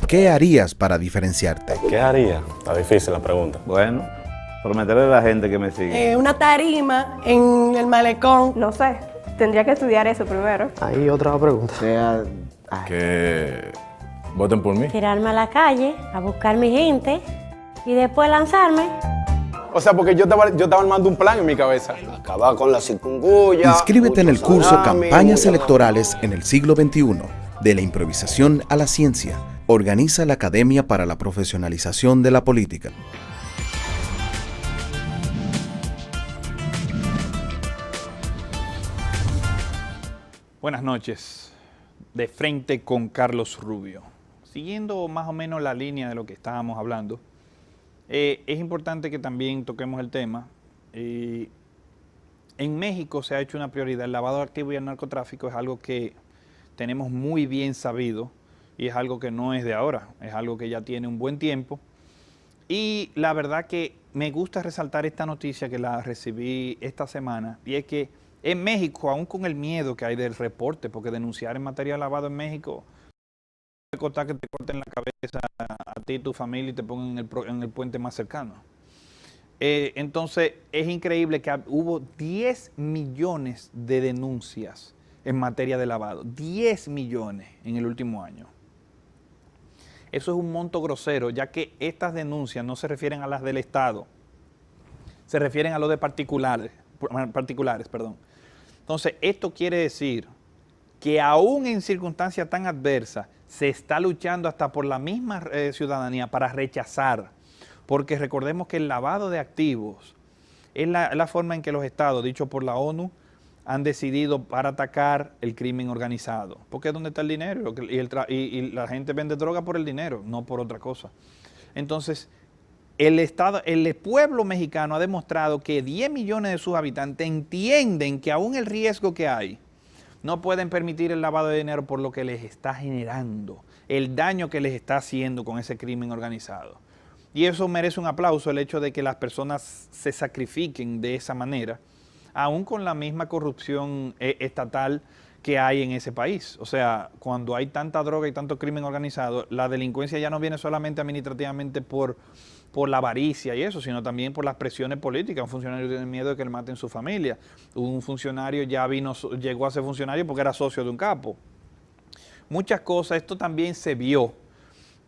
¿qué harías para diferenciarte? ¿Qué haría? Está difícil la pregunta. Bueno, prometerle a la gente que me sigue. Una tarima en el malecón. No sé, tendría que estudiar eso primero. Ahí otra pregunta. Que voten por mí. Tirarme a la calle a buscar mi gente y después lanzarme. O sea, porque yo estaba armando un plan en mi cabeza. Acabar con la chikungunya. Inscríbete en el mucho curso salami, Campañas mucha- Electorales en el siglo XXI, de la improvisación a la ciencia. Organiza la Academia para la Profesionalización de la Política. Buenas noches. De frente con Carlos Rubio. Siguiendo más o menos la línea de lo que estábamos hablando, es importante que también toquemos el tema. En México se ha hecho una prioridad. El lavado de activos y el narcotráfico es algo que tenemos muy bien sabido y es algo que no es de ahora, es algo que ya tiene un buen tiempo. Y la verdad que me gusta resaltar esta noticia que la recibí esta semana, y es que en México, aún con el miedo que hay del reporte, porque denunciar en materia de lavado en México, costar que te corten la cabeza a ti y tu familia y te pongan en el puente más cercano. Entonces, es increíble que hubo 10 millones de denuncias en materia de lavado. 10 millones en el último año. Eso es un monto grosero, ya que estas denuncias no se refieren a las del Estado, se refieren a los de particulares. Entonces, esto quiere decir que aún en circunstancias tan adversas, se está luchando hasta por la misma ciudadanía para rechazar, porque recordemos que el lavado de activos es la forma en que los estados, dicho por la ONU, han decidido para atacar el crimen organizado, porque es donde está el dinero y la gente vende droga por el dinero, no por otra cosa. Entonces, el pueblo mexicano ha demostrado que 10 millones de sus habitantes entienden que aún el riesgo que hay, no pueden permitir el lavado de dinero por lo que les está generando, el daño que les está haciendo con ese crimen organizado. Y eso merece un aplauso, el hecho de que las personas se sacrifiquen de esa manera, aún con la misma corrupción estatal que hay en ese país. O sea, cuando hay tanta droga y tanto crimen organizado, la delincuencia ya no viene solamente administrativamente por la avaricia y eso, sino también por las presiones políticas. Un funcionario tiene miedo de que le maten su familia. Un funcionario llegó a ser funcionario porque era socio de un capo. Muchas cosas. Esto también se vio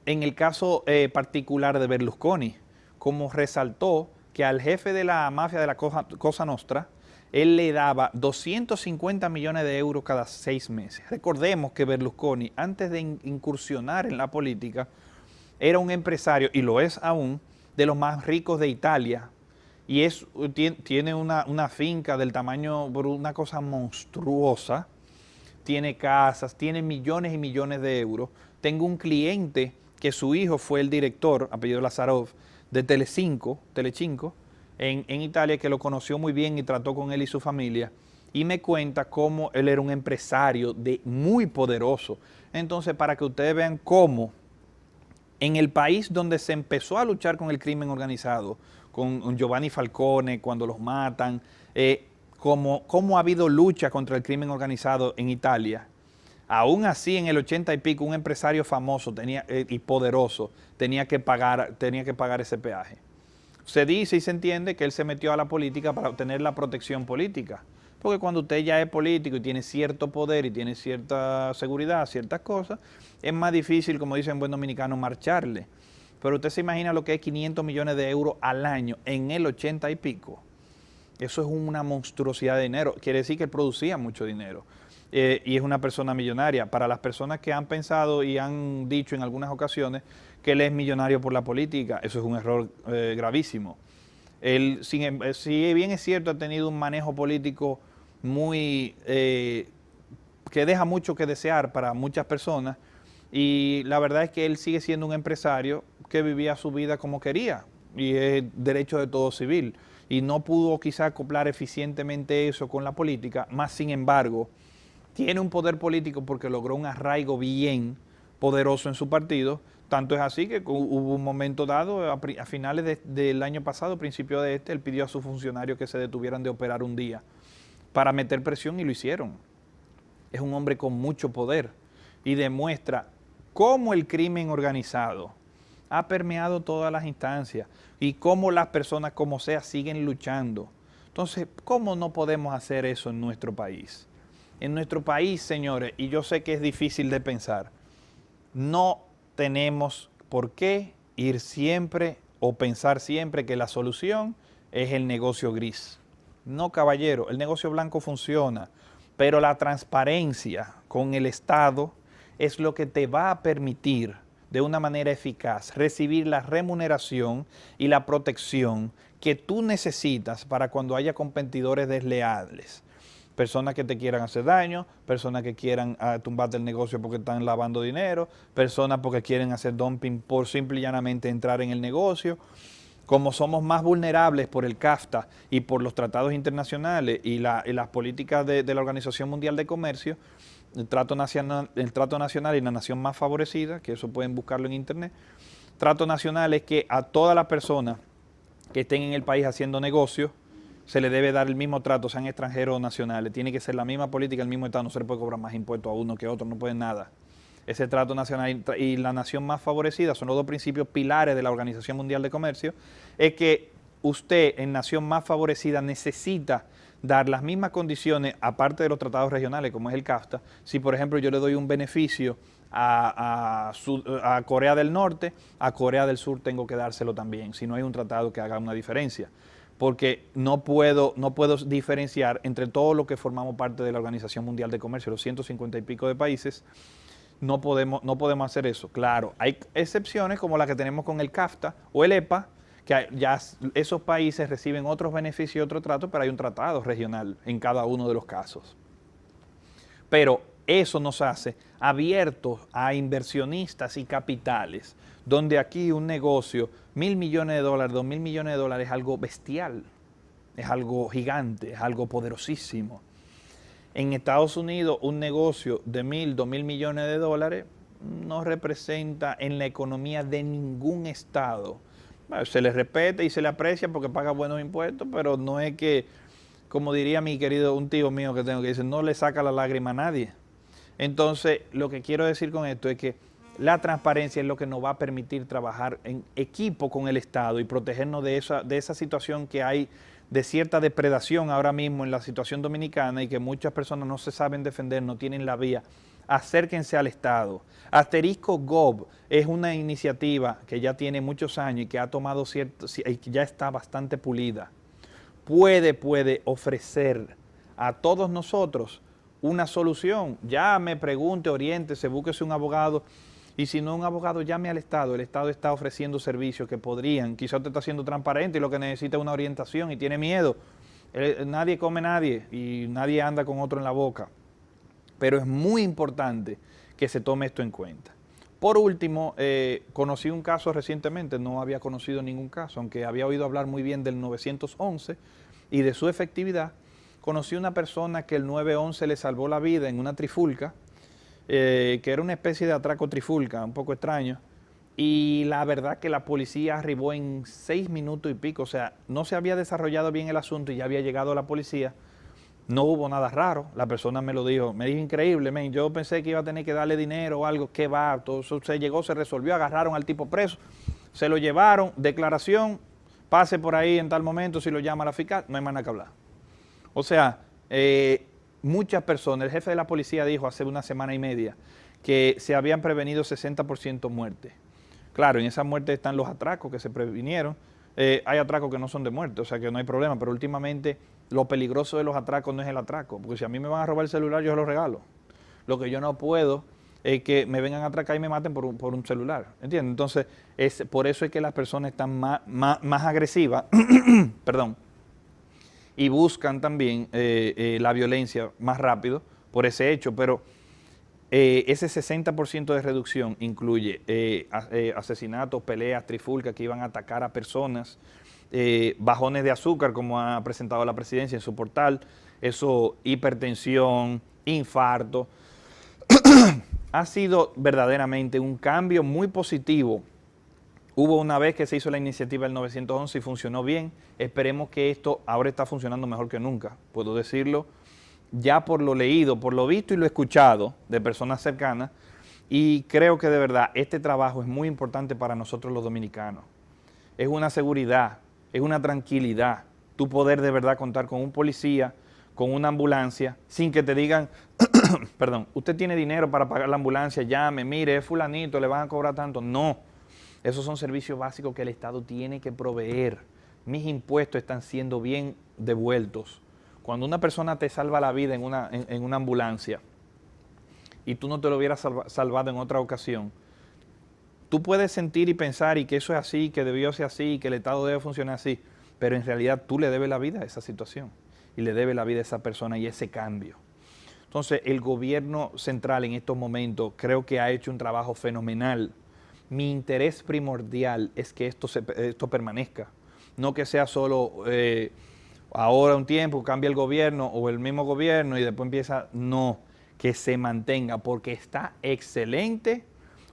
en el caso particular de Berlusconi, como resaltó que al jefe de la mafia de la Cosa Nostra, él le daba 250 millones de euros cada 6 meses. Recordemos que Berlusconi, antes de incursionar en la política, era un empresario, y lo es aún, de los más ricos de Italia. Y tiene una finca del tamaño, una cosa monstruosa. Tiene casas, tiene millones y millones de euros. Tengo un cliente que su hijo fue el director, apellido Lazarov, de Telecinco, en Italia, que lo conoció muy bien y trató con él y su familia. Y me cuenta cómo él era un empresario muy poderoso. Entonces, para que ustedes vean cómo en el país donde se empezó a luchar con el crimen organizado, con Giovanni Falcone, cuando los matan, cómo ha habido lucha contra el crimen organizado en Italia. Aún así, en el 80 y pico, un empresario famoso y poderoso tenía que pagar ese peaje. Se dice y se entiende que él se metió a la política para obtener la protección política. Porque cuando usted ya es político y tiene cierto poder y tiene cierta seguridad, ciertas cosas, es más difícil, como dicen buen dominicano, marcharle. Pero usted se imagina lo que es 500 millones de euros al año en el 80 y pico. Eso es una monstruosidad de dinero. Quiere decir que él producía mucho dinero. Y es una persona millonaria. Para las personas que han pensado y han dicho en algunas ocasiones que él es millonario por la política, eso es un error gravísimo. Él, si bien es cierto, ha tenido un manejo político muy que deja mucho que desear para muchas personas, y la verdad es que él sigue siendo un empresario que vivía su vida como quería, y es derecho de todo civil, y no pudo quizá acoplar eficientemente eso con la política, más sin embargo, tiene un poder político porque logró un arraigo bien poderoso en su partido. Tanto es así que hubo un momento dado, a finales del año pasado, principio de él pidió a sus funcionarios que se detuvieran de operar un día para meter presión, y lo hicieron. Es un hombre con mucho poder y demuestra cómo el crimen organizado ha permeado todas las instancias y cómo las personas, como sea, siguen luchando. Entonces, ¿cómo no podemos hacer eso en nuestro país? En nuestro país, señores, y yo sé que es difícil de pensar, no tenemos por qué ir siempre o pensar siempre que la solución es el negocio gris. No, caballero, el negocio blanco funciona, pero la transparencia con el Estado es lo que te va a permitir de una manera eficaz recibir la remuneración y la protección que tú necesitas para cuando haya competidores desleales. Personas que te quieran hacer daño, personas que quieran tumbarte el negocio porque están lavando dinero, personas porque quieren hacer dumping por simple y llanamente entrar en el negocio. Como somos más vulnerables por el CAFTA y por los tratados internacionales y las políticas de la Organización Mundial de Comercio, el trato nacional y la nación más favorecida, que eso pueden buscarlo en internet, trato nacional es que a todas las personas que estén en el país haciendo negocios, se le debe dar el mismo trato, sean extranjeros o nacionales. Tiene que ser la misma política, el mismo Estado. No se le puede cobrar más impuestos a uno que a otro, no puede nada. Ese trato nacional y la nación más favorecida son los dos principios pilares de la Organización Mundial de Comercio. Es que usted, en nación más favorecida, necesita dar las mismas condiciones, aparte de los tratados regionales, como es el CAFTA. Si, por ejemplo, yo le doy un beneficio a Corea del Norte, a Corea del Sur tengo que dárselo también, si no hay un tratado que haga una diferencia. Porque no puedo diferenciar entre todo lo que formamos parte de la Organización Mundial de Comercio, los 150 y pico de países, no podemos hacer eso. Claro, hay excepciones como la que tenemos con el CAFTA o el EPA, que ya esos países reciben otros beneficios y otro trato, pero hay un tratado regional en cada uno de los casos. Pero eso nos hace abiertos a inversionistas y capitales, donde aquí un negocio, $1.000 millones, $2.000 millones es algo bestial, es algo gigante, es algo poderosísimo. En Estados Unidos, un negocio de $2.000 millones no representa en la economía de ningún estado. Bueno, se le respeta y se le aprecia porque paga buenos impuestos, pero no es que, como diría un tío mío que tengo, que dice, no le saca la lágrima a nadie. Entonces, lo que quiero decir con esto es que la transparencia es lo que nos va a permitir trabajar en equipo con el Estado y protegernos de esa situación que hay de cierta depredación ahora mismo en la situación dominicana y que muchas personas no se saben defender, no tienen la vía acérquense al Estado. Asterisco Gov es una iniciativa que ya tiene muchos años y que ha tomado y que ya está bastante pulida. Puede ofrecer a todos nosotros una solución. Llame, pregunte, oriéntese, búsquese un abogado. Y si no un abogado, llame al Estado. El Estado está ofreciendo servicios que podrían. Quizá usted está siendo transparente y lo que necesita es una orientación y tiene miedo. Nadie come nadie y nadie anda con otro en la boca. Pero es muy importante que se tome esto en cuenta. Por último, conocí un caso recientemente, no había conocido ningún caso, aunque había oído hablar muy bien del 911 y de su efectividad. Conocí una persona que el 911 le salvó la vida en una trifulca, que era una especie de atraco trifulca, un poco extraño, y la verdad que la policía arribó en 6 minutos y pico, o sea, no se había desarrollado bien el asunto y ya había llegado la policía. No hubo nada raro, la persona me dijo increíble, man, yo pensé que iba a tener que darle dinero o algo, ¿qué va? Todo eso se llegó, se resolvió, agarraron al tipo preso, se lo llevaron, declaración, pase por ahí en tal momento, si lo llama la fiscal, no hay más nada que hablar. O sea, muchas personas, el jefe de la policía dijo hace una semana y media que se habían prevenido 60% muertes. Claro, en esas muertes están los atracos que se previnieron, hay atracos que no son de muerte, o sea que no hay problema, pero últimamente lo peligroso de los atracos no es el atraco, porque si a mí me van a robar el celular, yo se lo regalo. Lo que yo no puedo es que me vengan a atracar y me maten por un celular, ¿entiendes? Entonces, por eso es que las personas están más agresivas, perdón, y buscan también la violencia más rápido por ese hecho, pero ese 60% de reducción incluye asesinatos, peleas, trifulcas que iban a atacar a personas, bajones de azúcar, como ha presentado la presidencia en su portal, eso, hipertensión, infarto. Ha sido verdaderamente un cambio muy positivo. Hubo una vez que se hizo la iniciativa del 911 y funcionó bien. Esperemos que esto ahora está funcionando mejor que nunca. Puedo decirlo ya por lo leído, por lo visto y lo escuchado de personas cercanas. Y creo que de verdad este trabajo es muy importante para nosotros los dominicanos. Es una seguridad, es una tranquilidad, tu poder de verdad contar con un policía, con una ambulancia, sin que te digan, perdón, usted tiene dinero para pagar la ambulancia, llame, mire, es fulanito, le van a cobrar tanto. No, esos son servicios básicos que el Estado tiene que proveer. Mis impuestos están siendo bien devueltos. Cuando una persona te salva la vida en una ambulancia y tú no te lo hubieras salvado en otra ocasión, tú puedes sentir y pensar y que eso es así, que debió ser así, que el Estado debe funcionar así, pero en realidad tú le debes la vida a esa situación y le debes la vida a esa persona y ese cambio. Entonces, el gobierno central en estos momentos creo que ha hecho un trabajo fenomenal. Mi interés primordial es que esto permanezca, no que sea solo ahora un tiempo, cambia el gobierno o el mismo gobierno y después empieza, no, que se mantenga porque está excelente.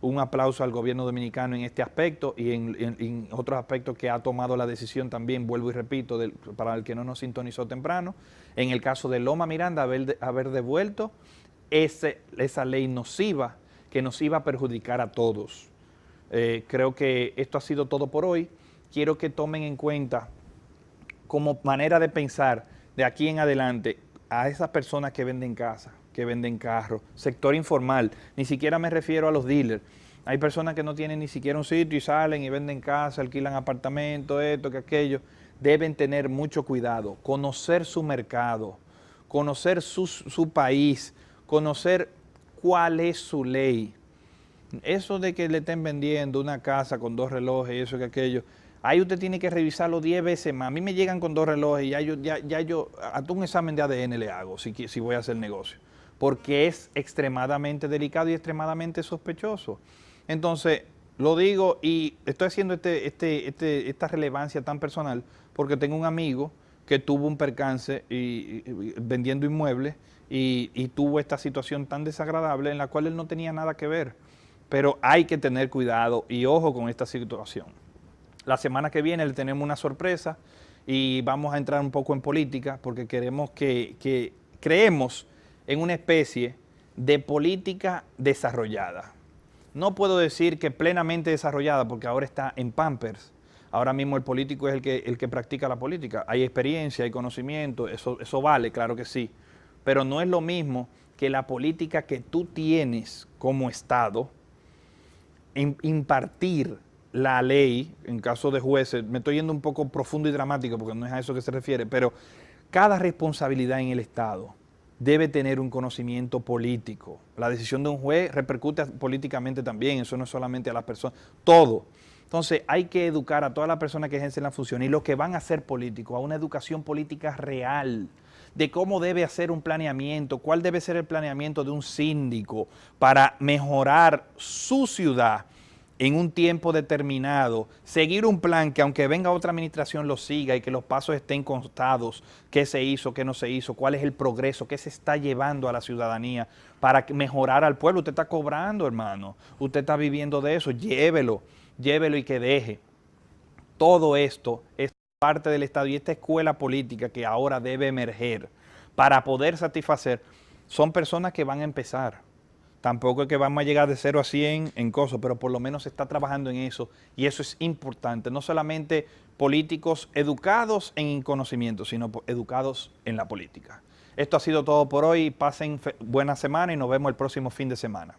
Un aplauso al gobierno dominicano en este aspecto y en otros aspectos que ha tomado la decisión también, vuelvo y repito, para el que no nos sintonizó temprano, en el caso de Loma Miranda, haber devuelto esa ley nociva que nos iba a perjudicar a todos. Creo que esto ha sido todo por hoy. Quiero que tomen en cuenta como manera de pensar de aquí en adelante a esas personas que venden casa, que venden carros, sector informal, ni siquiera me refiero a los dealers. Hay personas que no tienen ni siquiera un sitio y salen y venden casa, alquilan apartamentos, esto, que aquello. Deben tener mucho cuidado, conocer su mercado, conocer su país, conocer cuál es su ley. Eso de que le estén vendiendo una casa con 2 relojes y eso que aquello, ahí usted tiene que revisarlo 10 veces más. A mí me llegan con 2 relojes y ya yo hasta un examen de ADN le hago si voy a hacer negocio. Porque es extremadamente delicado y extremadamente sospechoso. Entonces, lo digo y estoy haciendo esta relevancia tan personal porque tengo un amigo que tuvo un percance vendiendo inmuebles y tuvo esta situación tan desagradable en la cual él no tenía nada que ver. Pero hay que tener cuidado y ojo con esta situación. La semana que viene le tenemos una sorpresa y vamos a entrar un poco en política porque creemos en una especie de política desarrollada. No puedo decir que plenamente desarrollada porque ahora está en Pampers. Ahora mismo el político es el que practica la política. Hay experiencia, hay conocimiento, eso vale, claro que sí. Pero no es lo mismo que la política que tú tienes como Estado, impartir la ley, en caso de jueces, me estoy yendo un poco profundo y dramático porque no es a eso que se refiere, pero cada responsabilidad en el Estado debe tener un conocimiento político. La decisión de un juez repercute políticamente también, eso no es solamente a las personas, todo. Entonces hay que educar a todas las personas que ejercen la función y los que van a ser políticos, a una educación política real, de cómo debe hacer un planeamiento, cuál debe ser el planeamiento de un síndico para mejorar su ciudad en un tiempo determinado, seguir un plan que aunque venga otra administración lo siga y que los pasos estén constados, qué se hizo, qué no se hizo, cuál es el progreso, qué se está llevando a la ciudadanía para mejorar al pueblo. Usted está cobrando, hermano, usted está viviendo de eso, llévelo y que deje. Todo esto es parte del Estado y esta escuela política que ahora debe emerger para poder satisfacer, son personas que van a empezar. Tampoco es que vamos a llegar de 0 a 100 en cosas, pero por lo menos se está trabajando en eso y eso es importante. No solamente políticos educados en conocimiento, sino educados en la política. Esto ha sido todo por hoy. Pasen buena semana y nos vemos el próximo fin de semana.